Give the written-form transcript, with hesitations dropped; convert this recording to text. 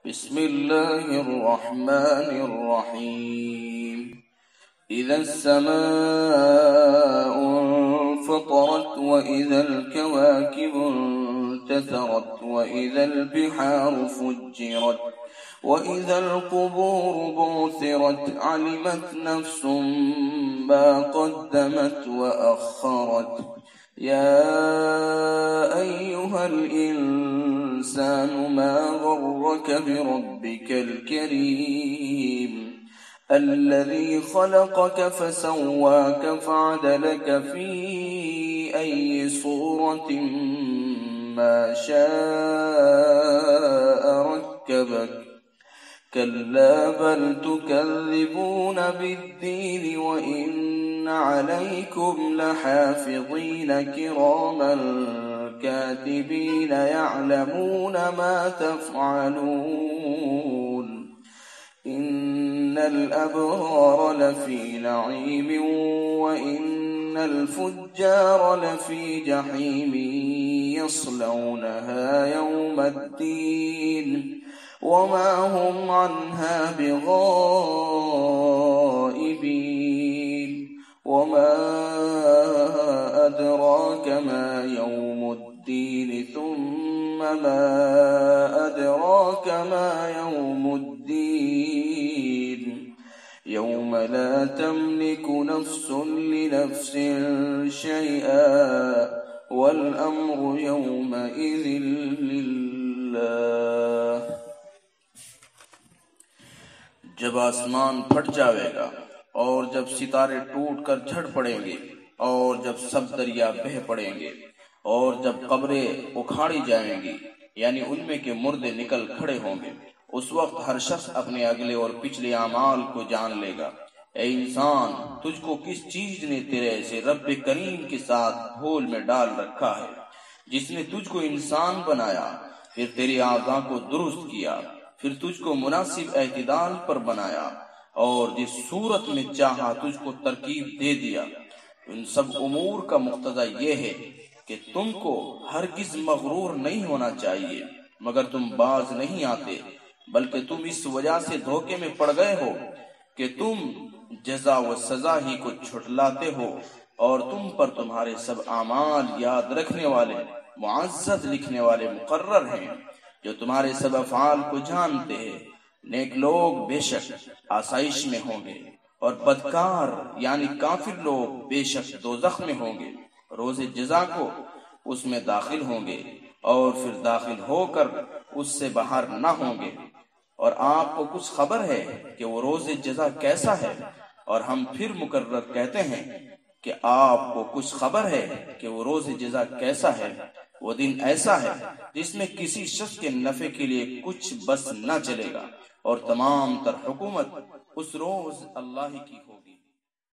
بسم الله الرحمن الرحيم إذا السماء انفطرت وإذا الكواكب انتثرت وإذا البحار فجرت وإذا القبور بعثرت علمت نفس ما قدمت وأخرت يا أيها الإنسان ما غرك بربك الكريم الذي خلقك فسواك فعدلك في أي صورة ما شاء ركبك كلا بل تكذبون بالدين وإن عليكم لحافظين كراما كاتبين يعلمون ما تفعلون إن الأبرار لفي نعيم وإن الفجار لفي جحيم يصلونها يوم الدين وما هم عنها بغائبين وما أدراك ما يوم الدين ثم ما أدراك ما يوم الدين يوم لا تملك نفس لنفس شيئا والأمر يومئذ لله. جب آسمان پھٹ جاوے گا اور جب ستارے ٹوٹ کر جھڑ پڑیں گے اور جب سب دریا بہہ پڑیں گے اور جب قبریں اکھاڑی جائیں گی یعنی ان میں کے مردے نکل کھڑے ہوں گے، اس وقت ہر شخص اپنے اگلے اور پچھلے اعمال کو جان لے گا. اے انسان، تجھ کو کس چیز نے تیرے ایسے رب کریم کے ساتھ بھول میں ڈال رکھا ہے جس نے تجھ کو انسان بنایا، پھر تیری اعضاء کو درست کیا، پھر تجھ کو مناسب اعتدال پر بنایا اور جس صورت میں چاہا تجھ کو ترکیب دے دیا. ان سب امور کا مقتضی یہ ہے کہ تم کو ہرگز مغرور نہیں ہونا چاہیے، مگر تم باز نہیں آتے، بلکہ تم اس وجہ سے دھوکے میں پڑ گئے ہو کہ تم جزا و سزا ہی کو چھٹلاتے ہو اور تم پر تمہارے سب اعمال یاد رکھنے والے معزز لکھنے والے مقرر ہیں جو تمہارے سب افعال کو جانتے ہیں. نیک لوگ بے شک آسائش میں ہوں گے اور بدکار یعنی کافر لوگ بے شک دوزخ میں ہوں گے. روز جزا کو اس میں داخل ہوں گے اور پھر داخل ہو کر اس سے باہر نہ ہوں گے. اور آپ کو کچھ خبر ہے کہ وہ روز جزا کیسا ہے؟ اور ہم پھر مکرر کہتے ہیں کہ آپ کو کچھ خبر ہے کہ وہ روز جزا کیسا ہے. وہ دن ایسا ہے جس میں کسی شخص کے نفع کے لیے کچھ بس نہ چلے گا اور تمام تر حکومت اس روز اللہ کی ہو.